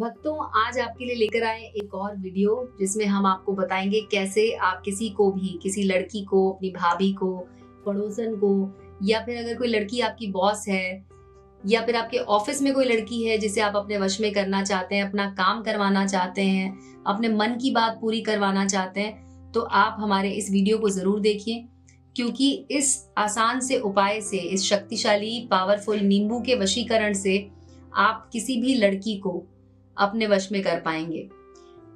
भक्तों, आज आपके लिए लेकर आए एक और वीडियो जिसमें हम आपको बताएंगे कैसे आप किसी को भी, किसी लड़की को, अपनी भाभी को, पड़ोसन को, या फिर अगर कोई लड़की आपकी बॉस है या फिर आपके ऑफिस में कोई लड़की है जिसे आप अपने वश में करना चाहते हैं, अपना काम करवाना चाहते हैं, अपने मन की बात पूरी करवाना चाहते हैं, तो आप हमारे इस वीडियो को जरूर देखिए। क्योंकि इस आसान से उपाय से, इस शक्तिशाली पावरफुल नींबू के वशीकरण से आप किसी भी लड़की को अपने वश में कर पाएंगे।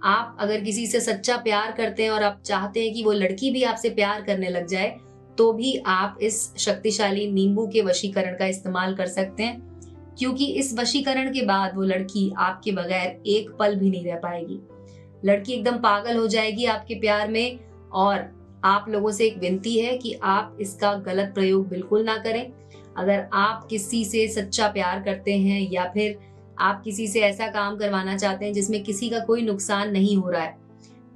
आप अगर किसी से सच्चा प्यार करते हैं और आप चाहते हैं कि वो लड़की भी आपसे प्यार करने लग जाए, तो भी आप इस शक्तिशाली नींबू के वशीकरण का इस्तेमाल कर सकते हैं। क्योंकि इस वशीकरण के बाद वो लड़की आपके बगैर एक पल भी नहीं रह पाएगी। लड़की एकदम पागल हो जाएगी आपके प्यार में। और आप लोगों से एक विनती है कि आप इसका गलत प्रयोग बिल्कुल ना करें। अगर आप किसी से सच्चा प्यार करते हैं या फिर आप किसी से ऐसा काम करवाना चाहते हैं जिसमें किसी का कोई नुकसान नहीं हो रहा है,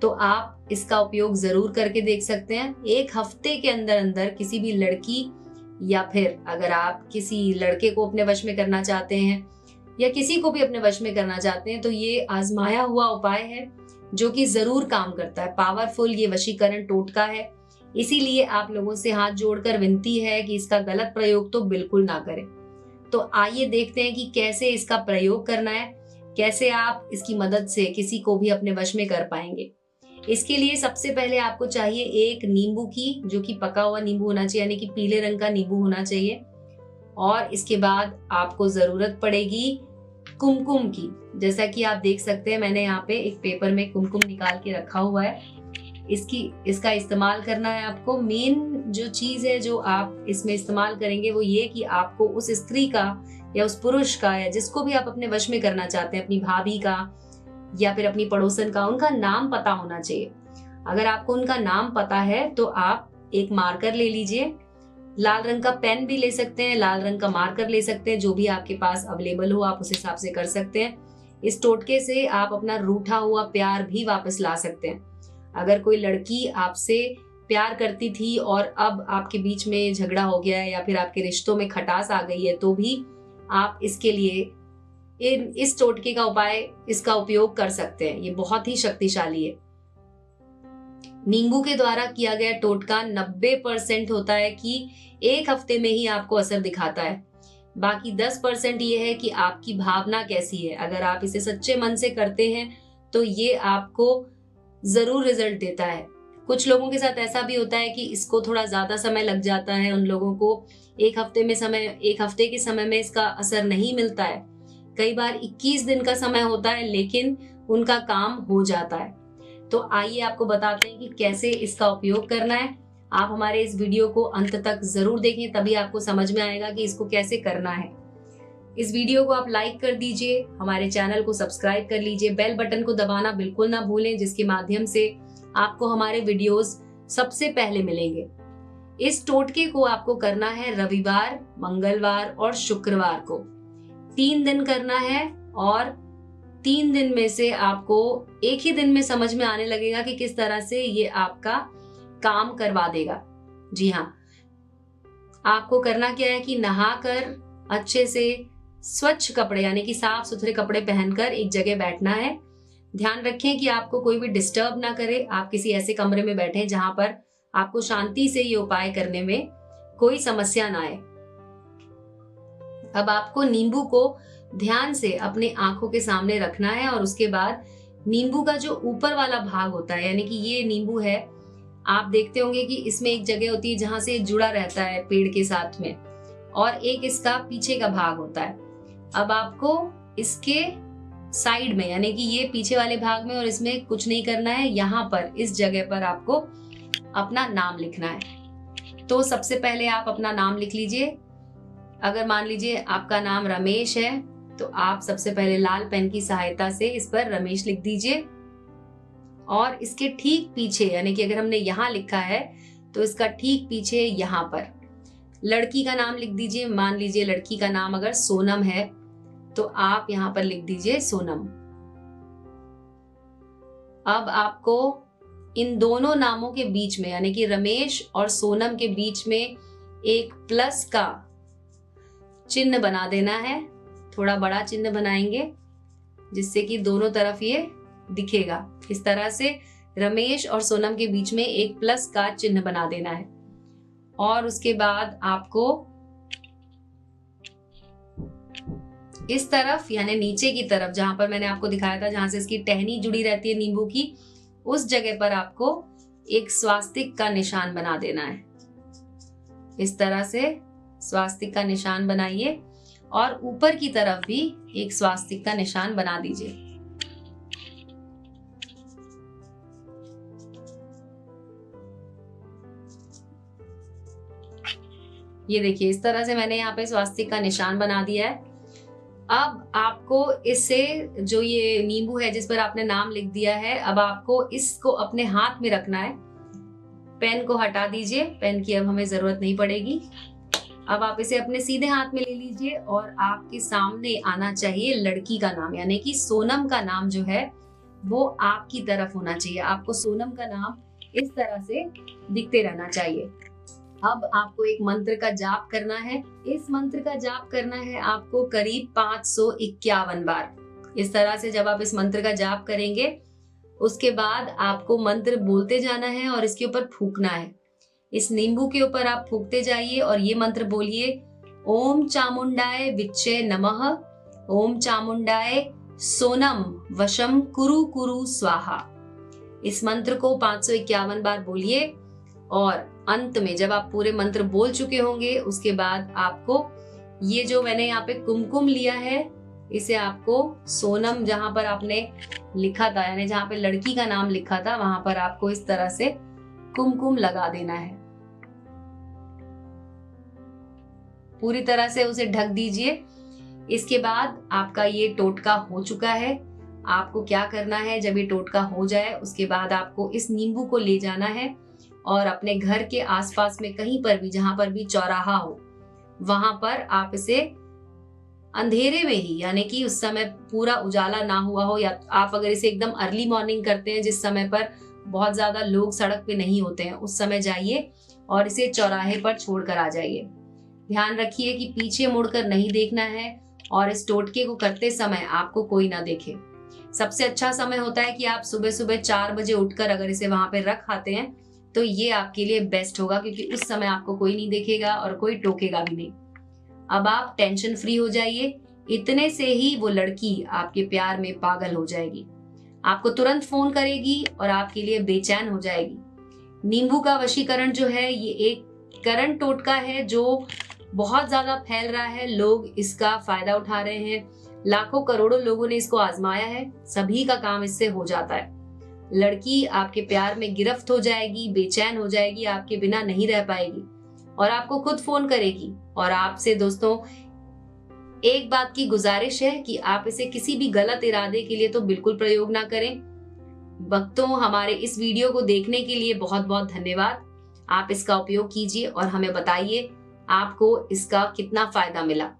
तो आप इसका उपयोग जरूर करके देख सकते हैं। एक हफ्ते के अंदर अंदर किसी भी लड़की, या फिर अगर आप किसी लड़के को अपने वश में करना चाहते हैं या किसी को भी अपने वश में करना चाहते हैं, तो ये आजमाया हुआ उपाय है जो कि जरूर काम करता है। पावरफुल ये वशीकरण टोटका है। इसीलिए आप लोगों से हाथ जोड़कर विनती है कि इसका गलत प्रयोग तो बिल्कुल ना करें। तो आइए देखते हैं कि कैसे इसका प्रयोग करना है, कैसे आप इसकी मदद से किसी को भी अपने वश में कर पाएंगे। इसके लिए सबसे पहले आपको चाहिए एक नींबू की, जो कि पका हुआ नींबू होना चाहिए, यानी कि पीले रंग का नींबू होना चाहिए। और इसके बाद आपको जरूरत पड़ेगी कुमकुम की। जैसा कि आप देख सकते हैं, मैंने यहाँ पे एक पेपर में कुमकुम निकाल के रखा हुआ है। इसका इस्तेमाल करना है आपको। मेन जो चीज है जो आप इसमें इस्तेमाल करेंगे वो ये कि आपको उस स्त्री का या उस पुरुष का या जिसको भी आप अपने वश में करना चाहते हैं, अपनी भाभी का या फिर अपनी पड़ोसन का, उनका नाम पता होना चाहिए। अगर आपको उनका नाम पता है तो आप एक मार्कर ले लीजिए। लाल रंग का पेन भी ले सकते हैं, लाल रंग का मार्कर ले सकते हैं, जो भी आपके पास अवेलेबल हो आप उस हिसाब से कर सकते हैं। इस टोटके से आप अपना रूठा हुआ प्यार भी वापस ला सकते हैं। अगर कोई लड़की आपसे प्यार करती थी और अब आपके बीच में झगड़ा हो गया है या फिर आपके रिश्तों में खटास आ गई है, तो भी आप इसके लिए इस टोटके का उपाय, इसका उपयोग कर सकते हैं। ये बहुत ही शक्तिशाली है। नींबू के द्वारा किया गया टोटका 90% होता है कि एक हफ्ते में ही आपको असर दिखाता है। बाकी 10% ये है कि आपकी भावना कैसी है। अगर आप इसे सच्चे मन से करते हैं तो ये आपको जरूर रिजल्ट देता है। कुछ लोगों के साथ ऐसा भी होता है कि इसको थोड़ा ज्यादा समय लग जाता है। उन लोगों को एक हफ्ते के समय में इसका असर नहीं मिलता है। कई बार 21 दिन का समय होता है, लेकिन उनका काम हो जाता है। तो आइए आपको बताते हैं कि कैसे इसका उपयोग करना है। आप हमारे इस वीडियो को अंत तक जरूर देखें, तभी आपको समझ में आएगा कि इसको कैसे करना है। इस वीडियो को आप लाइक कर दीजिए, हमारे चैनल को सब्सक्राइब कर लीजिए, बेल बटन को दबाना बिल्कुल ना भूलें, जिसके माध्यम से आपको हमारे वीडियोस सबसे पहले मिलेंगे। इस टोटके को आपको करना है रविवार, मंगलवार और शुक्रवार को। 3 दिन करना है और 3 दिन में से आपको एक ही दिन में समझ में आने लगेगा कि किस तरह से ये आपका काम करवा देगा। जी हाँ, आपको करना क्या है कि नहाकर अच्छे से स्वच्छ कपड़े, यानी कि साफ सुथरे कपड़े पहनकर एक जगह बैठना है। ध्यान रखें कि आपको कोई भी डिस्टर्ब ना करे। आप किसी ऐसे कमरे में बैठें जहां पर आपको शांति से ये उपाय करने में कोई समस्या ना आए। अब आपको नींबू को ध्यान से अपने आंखों के सामने रखना है और उसके बाद नींबू का जो ऊपर वाला भाग होता है, यानी कि ये नींबू है, आप देखते होंगे कि इसमें एक जगह होती है जहां से जुड़ा रहता है पेड़ के साथ में, और एक इसका पीछे का भाग होता है। अब आपको इसके साइड में, यानी कि ये पीछे वाले भाग में, और इसमें कुछ नहीं करना है। यहाँ पर इस जगह पर आपको अपना नाम लिखना है। तो सबसे पहले आप अपना नाम लिख लीजिए। अगर मान लीजिए आपका नाम रमेश है, तो आप सबसे पहले लाल पेन की सहायता से इस पर रमेश लिख दीजिए। और इसके ठीक पीछे, यानी कि अगर हमने यहाँ लिखा है तो इसका ठीक पीछे यहाँ पर लड़की का नाम लिख दीजिए। मान लीजिए लड़की का नाम अगर सोनम है, तो आप यहाँ पर लिख दीजिए सोनम। अब आपको इन दोनों नामों के बीच में, यानी कि रमेश और सोनम के बीच में एक प्लस का चिन्ह बना देना है। थोड़ा बड़ा चिन्ह बनाएंगे जिससे कि दोनों तरफ ये दिखेगा। इस तरह से रमेश और सोनम के बीच में एक प्लस का चिन्ह बना देना है। और उसके बाद आपको इस तरफ यानी नीचे की तरफ जहां पर मैंने आपको दिखाया था, जहां से इसकी टहनी जुड़ी रहती है नींबू की, उस जगह पर आपको एक स्वास्तिक का निशान बना देना है। इस तरह से स्वास्तिक का निशान बनाइए और ऊपर की तरफ भी एक स्वास्तिक का निशान बना दीजिए। ये देखिए, इस तरह से मैंने यहाँ पे स्वास्तिक का निशान बना दिया है। अब आपको इससे जो ये नींबू है जिस पर आपने नाम लिख दिया है, अब आपको इसको अपने हाथ में रखना है। पेन को हटा दीजिए, पेन की अब हमें जरूरत नहीं पड़ेगी। अब आप इसे अपने सीधे हाथ में ले लीजिए और आपके सामने आना चाहिए लड़की का नाम, यानी कि सोनम का नाम जो है वो आपकी तरफ होना चाहिए। आपको सोनम का नाम इस तरह से दिखते रहना चाहिए। अब आपको एक मंत्र का जाप करना है। इस मंत्र का जाप करना है आपको करीब 551 बार। इस तरह से जब आप इस मंत्र का जाप करेंगे, उसके बाद आपको मंत्र बोलते जाना है और इसके ऊपर फूकना है। इस नींबू के ऊपर आप फूकते जाइए और ये मंत्र बोलिए, ओम चामुंडाय विच्चे नमः, ओम चामुंडाय सोनम वशम कुरु कुरु स्वाहा। इस मंत्र को 551 बार बोलिए और अंत में जब आप पूरे मंत्र बोल चुके होंगे, उसके बाद आपको ये जो मैंने यहाँ पे कुमकुम लिया है, इसे आपको सोनम जहां पर आपने लिखा था, यानी जहां पे लड़की का नाम लिखा था, वहां पर आपको इस तरह से कुमकुम लगा देना है। पूरी तरह से उसे ढक दीजिए। इसके बाद आपका ये टोटका हो चुका है। आपको क्या करना है, जब ये टोटका हो जाए उसके बाद आपको इस नींबू को ले जाना है और अपने घर के आसपास में कहीं पर भी, जहां पर भी चौराहा हो, वहां पर आप इसे अंधेरे में ही, यानी कि उस समय पूरा उजाला ना हुआ हो, या आप अगर इसे एकदम अर्ली मॉर्निंग करते हैं जिस समय पर बहुत ज्यादा लोग सड़क पे नहीं होते हैं, उस समय जाइए और इसे चौराहे पर छोड़कर आ जाइए। ध्यान रखिए कि पीछे मुड़कर नहीं देखना है और इस टोटके को करते समय आपको कोई ना देखे। सबसे अच्छा समय होता है कि आप सुबह सुबह 4 बजे उठकर अगर इसे वहां पे रख आते हैं तो ये आपके लिए बेस्ट होगा, क्योंकि उस समय आपको कोई नहीं देखेगा और कोई टोकेगा भी नहीं। अब आप टेंशन फ्री हो जाइए। इतने से ही वो लड़की आपके प्यार में पागल हो जाएगी, आपको तुरंत फोन करेगी और आपके लिए बेचैन हो जाएगी। नींबू का वशीकरण जो है ये एक करंट टोटका है जो बहुत ज्यादा फैल रहा है। लोग इसका फायदा उठा रहे हैं, लाखों करोड़ों लोगों ने इसको आजमाया है, सभी का काम इससे हो जाता है। लड़की आपके प्यार में गिरफ्त हो जाएगी, बेचैन हो जाएगी, आपके बिना नहीं रह पाएगी और आपको खुद फोन करेगी। और आपसे दोस्तों एक बात की गुजारिश है कि आप इसे किसी भी गलत इरादे के लिए तो बिल्कुल प्रयोग ना करें। भक्तों, हमारे इस वीडियो को देखने के लिए बहुत बहुत धन्यवाद। आप इसका उपयोग कीजिए और हमें बताइए आपको इसका कितना फायदा मिला।